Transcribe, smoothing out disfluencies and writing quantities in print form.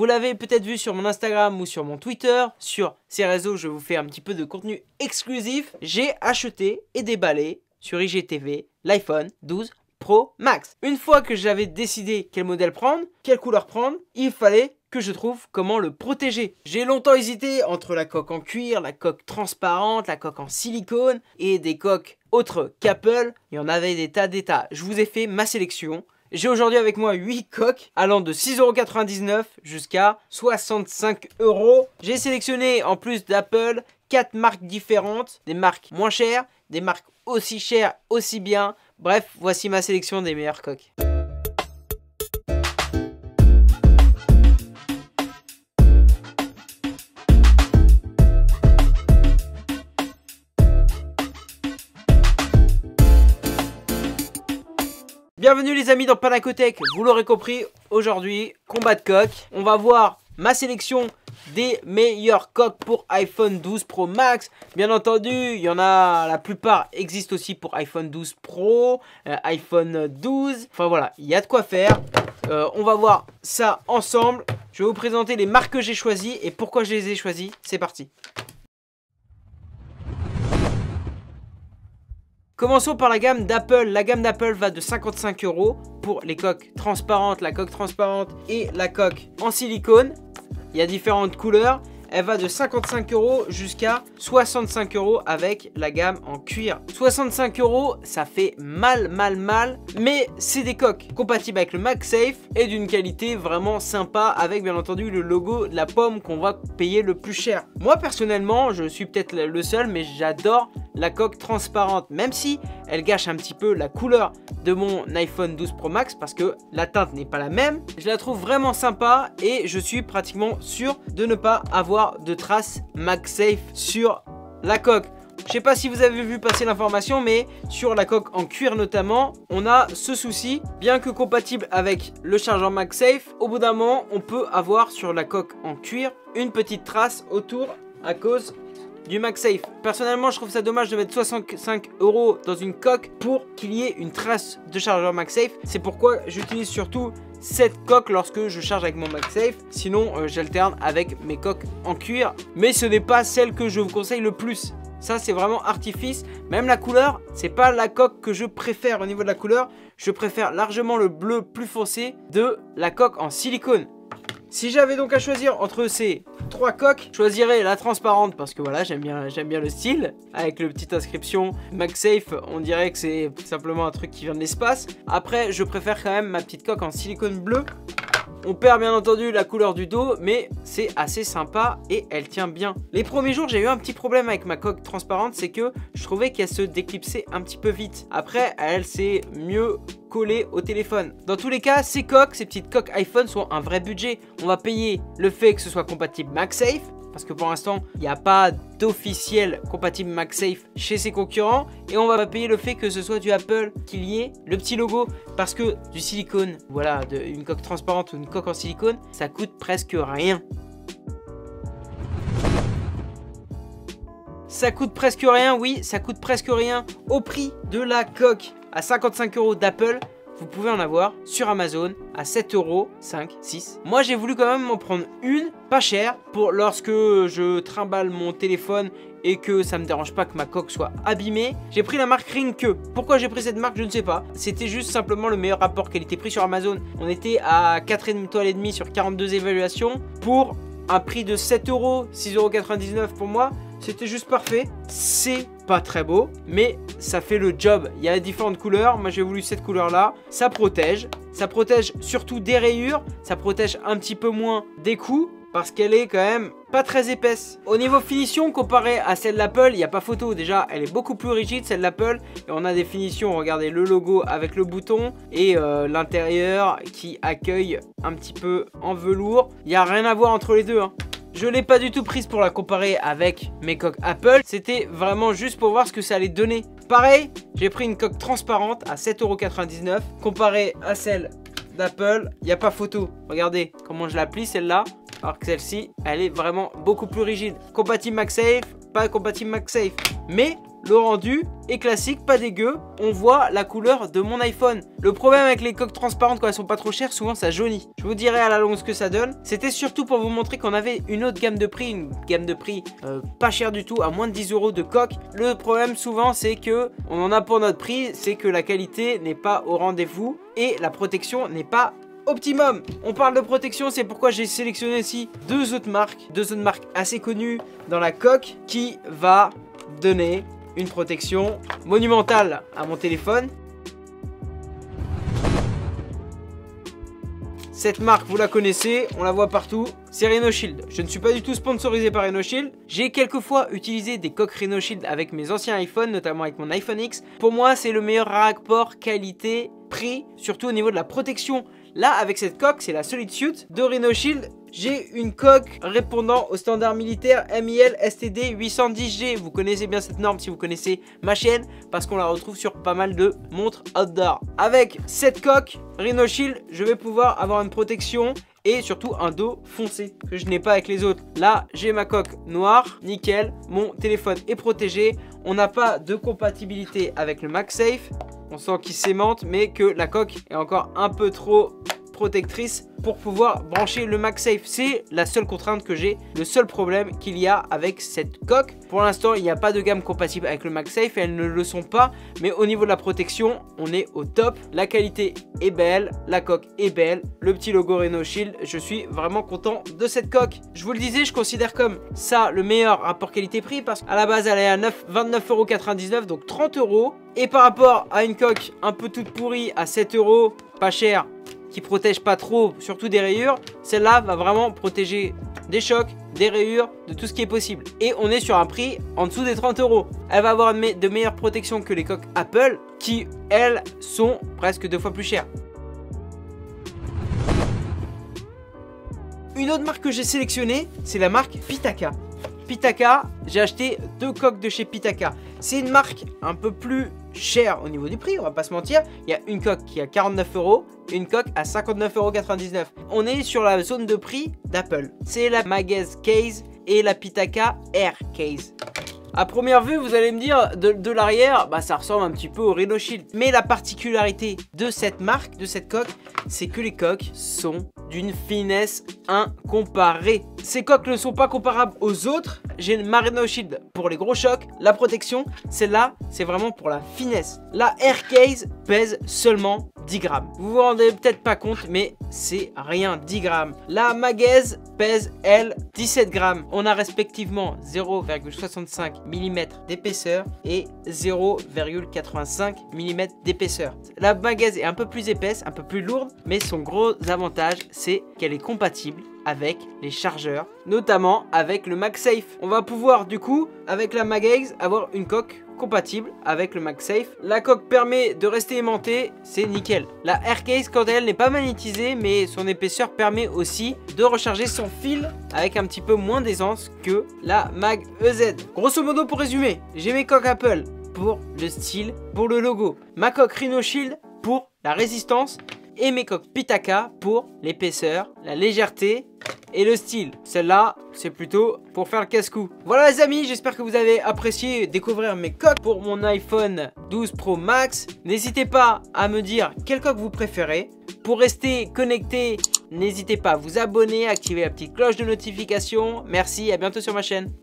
Vous l'avez peut-être vu sur mon Instagram ou sur mon Twitter. Sur ces réseaux, je vous fais un petit peu de contenu exclusif. J'ai acheté et déballé sur IGTV l'iPhone 12 Pro Max. Une fois que j'avais décidé quel modèle prendre, quelle couleur prendre, il fallait que je trouve comment le protéger. J'ai longtemps hésité entre la coque en cuir, la coque transparente, la coque en silicone et des coques autres qu'Apple. Il y en avait des tas. Je vous ai fait ma sélection. J'ai aujourd'hui avec moi 8 coques allant de 6,99 € jusqu'à 65 €. J'ai sélectionné en plus d'Apple 4 marques différentes, des marques moins chères, des marques aussi chères, aussi bien. Bref, voici ma sélection des meilleures coques. Bienvenue les amis dans Panacotech, vous l'aurez compris, aujourd'hui, combat de coques. On va voir ma sélection des meilleures coques pour iPhone 12 Pro Max. Bien entendu, il y en a, la plupart existent aussi pour iPhone 12 Pro, iPhone 12. Enfin voilà, il y a de quoi faire. On va voir ça ensemble. Je vais vous présenter les marques que j'ai choisies et pourquoi je les ai choisies. C'est parti. Commençons par la gamme d'Apple. La gamme d'Apple va de 55 € pour les coques transparentes, la coque transparente et la coque en silicone. Il y a différentes couleurs. Elle va de 55 € jusqu'à 65 € avec la gamme en cuir. 65 €, ça fait mal, mais c'est des coques compatibles avec le MagSafe et d'une qualité vraiment sympa avec bien entendu le logo de la pomme qu'on va payer le plus cher. Moi personnellement, je suis peut-être le seul, mais j'adore la coque transparente, même si elle gâche un petit peu la couleur de mon iPhone 12 Pro Max parce que la teinte n'est pas la même. Je la trouve vraiment sympa et je suis pratiquement sûr de ne pas avoir de traces MagSafe sur la coque. Je sais pas si vous avez vu passer l'information, mais sur la coque en cuir notamment, on a ce souci. Bien que compatible avec le chargeur MagSafe, au bout d'un moment, on peut avoir sur la coque en cuir une petite trace autour à cause du MagSafe. Personnellement, je trouve ça dommage de mettre 65 € dans une coque pour qu'il y ait une trace de chargeur MagSafe. C'est pourquoi j'utilise surtout cette coque lorsque je charge avec mon MagSafe. Sinon, j'alterne avec mes coques en cuir. Mais ce n'est pas celle que je vous conseille le plus. Ça, c'est vraiment artifice. Même la couleur, c'est pas la coque que je préfère au niveau de la couleur. Je préfère largement le bleu plus foncé de la coque en silicone. Si j'avais donc à choisir entre ces 3 coques, je choisirais la transparente parce que voilà, j'aime bien le style. Avec le petite inscription MagSafe, on dirait que c'est simplement un truc qui vient de l'espace. Après, je préfère quand même ma petite coque en silicone bleu. On perd bien entendu la couleur du dos, mais c'est assez sympa et elle tient bien. Les premiers jours, j'ai eu un petit problème avec ma coque transparente, c'est que je trouvais qu'elle se déclipsait un petit peu vite. Après, elle s'est mieux collée au téléphone. Dans tous les cas, ces coques, ces petites coques iPhone sont un vrai budget. On va payer le fait que ce soit compatible MagSafe, parce que pour l'instant, il n'y a pas d'officiel compatible MagSafe chez ses concurrents. Et on va payer le fait que ce soit du Apple, qu'il y ait le petit logo. Parce que du silicone, voilà, une coque transparente ou une coque en silicone, ça coûte presque rien. Ça coûte presque rien, oui, ça coûte presque rien. Au prix de la coque à 55 € d'Apple, vous pouvez en avoir sur Amazon à 7 €, 5, 6. Moi, j'ai voulu quand même m'en prendre une, pas chère, pour lorsque je trimballe mon téléphone et que ça me dérange pas que ma coque soit abîmée. J'ai pris la marque Ringke. Pourquoi j'ai pris cette marque, je ne sais pas. C'était juste simplement le meilleur rapport qualité-prix sur Amazon. On était à 4,5 étoiles sur 42 évaluations pour un prix de 7 €, 6,99 € pour moi. C'était juste parfait. C'est pas très beau, mais ça fait le job. Il y a différentes couleurs. Moi, j'ai voulu cette couleur-là. Ça protège. Ça protège surtout des rayures. Ça protège un petit peu moins des coups parce qu'elle est quand même pas très épaisse. Au niveau finition, comparé à celle d'Apple, il n'y a pas photo. Déjà, elle est beaucoup plus rigide, celle d'Apple. Et on a des finitions, regardez le logo avec le bouton et l'intérieur qui accueille un petit peu en velours. Il n'y a rien à voir entre les deux, hein. Je ne l'ai pas du tout prise pour la comparer avec mes coques Apple. C'était vraiment juste pour voir ce que ça allait donner. Pareil, j'ai pris une coque transparente à 7,99 € comparée à celle d'Apple. Il n'y a pas photo. Regardez comment je l'applique celle-là. Alors que celle-ci, elle est vraiment beaucoup plus rigide. Compatible MagSafe, pas compatible MagSafe. Mais le rendu est classique, pas dégueu. On voit la couleur de mon iPhone. Le problème avec les coques transparentes quand elles sont pas trop chères, souvent ça jaunit. Je vous dirai à la longue ce que ça donne. C'était surtout pour vous montrer qu'on avait une autre gamme de prix, pas chère du tout, à moins de 10 € de coque. Le problème souvent c'est que on en a pour notre prix, c'est que la qualité n'est pas au rendez-vous et la protection n'est pas optimum. On parle de protection, c'est pourquoi j'ai sélectionné ici deux autres marques assez connues dans la coque qui va donner une protection monumentale à mon téléphone. Cette marque, vous la connaissez, on la voit partout, c'est Renoshield. Je ne suis pas du tout sponsorisé par Renoshield. J'ai quelquefois utilisé des coques Renoshield avec mes anciens iPhones, notamment avec mon iPhone X. Pour moi, c'est le meilleur rapport qualité-prix, surtout au niveau de la protection. Là, avec cette coque, c'est la Solid Suit de Renoshield. J'ai une coque répondant au standard militaire MIL STD 810G. Vous connaissez bien cette norme si vous connaissez ma chaîne, parce qu'on la retrouve sur pas mal de montres outdoor. Avec cette coque Renoshield, je vais pouvoir avoir une protection et surtout un dos foncé que je n'ai pas avec les autres. Là, j'ai ma coque noire, nickel. Mon téléphone est protégé. On n'a pas de compatibilité avec le MagSafe. On sent qu'il s'aimante, mais que la coque est encore un peu trop protectrice pour pouvoir brancher le MagSafe. C'est la seule contrainte que j'ai, le seul problème qu'il y a avec cette coque. Pour l'instant, il n'y a pas de gamme compatible avec le MagSafe et elles ne le sont pas, mais au niveau de la protection, on est au top. La qualité est belle, la coque est belle, le petit logo Renoshield, je suis vraiment content de cette coque. Je vous le disais, je considère comme ça le meilleur rapport qualité-prix parce qu'à la base, elle est à 29,99 €, donc 30 €. Et par rapport à une coque un peu toute pourrie à 7 €, pas cher, qui protège pas trop, surtout des rayures, celle-là va vraiment protéger des chocs, des rayures, de tout ce qui est possible. Et on est sur un prix en dessous des 30 €. Elle va avoir de meilleures protections que les coques Apple, qui elles sont presque 2 fois plus chères. Une autre marque que j'ai sélectionnée, c'est la marque Pitaka. Pitaka, j'ai acheté 2 coques de chez Pitaka. C'est une marque un peu plus chère au niveau du prix, on va pas se mentir. Il y a une coque qui est à 49 € et une coque à 59,99 €. On est sur la zone de prix d'Apple. C'est la Magaze Case et la Pitaka Air Case. À première vue, vous allez me dire, de l'arrière, bah, ça ressemble un petit peu au Renoshield. Mais la particularité de cette marque, de cette coque, c'est que les coques sont d'une finesse incomparée. Ces coques ne sont pas comparables aux autres. J'ai ma Renoshield pour les gros chocs, la protection. Celle-là, c'est vraiment pour la finesse. La Air Case pèse seulement 10 grammes. Vous vous rendez peut-être pas compte, mais c'est rien, 10 grammes. La Magaze pèse, elle, 17 grammes. On a respectivement 0,65 mm d'épaisseur et 0,85 mm d'épaisseur. La Magaze est un peu plus épaisse, un peu plus lourde, mais son gros avantage, c'est qu'elle est compatible avec les chargeurs, notamment avec le MagSafe. On va pouvoir du coup, avec la Magaze, avoir une coque compatible avec le MagSafe. La coque permet de rester aimantée, c'est nickel. La Aircase, quant à elle, n'est pas magnétisée, mais son épaisseur permet aussi de recharger son fil avec un petit peu moins d'aisance que la Mag EZ. Grosso modo, pour résumer, j'ai mes coques Apple pour le style, pour le logo, ma coque Renoshield pour la résistance et mes coques Pitaka pour l'épaisseur, la légèreté et le style. Celle-là, c'est plutôt pour faire le casse-cou. Voilà les amis, j'espère que vous avez apprécié découvrir mes coques pour mon iPhone 12 Pro Max. N'hésitez pas à me dire quelle coque vous préférez. Pour rester connecté, n'hésitez pas à vous abonner, à activer la petite cloche de notification. Merci, à bientôt sur ma chaîne.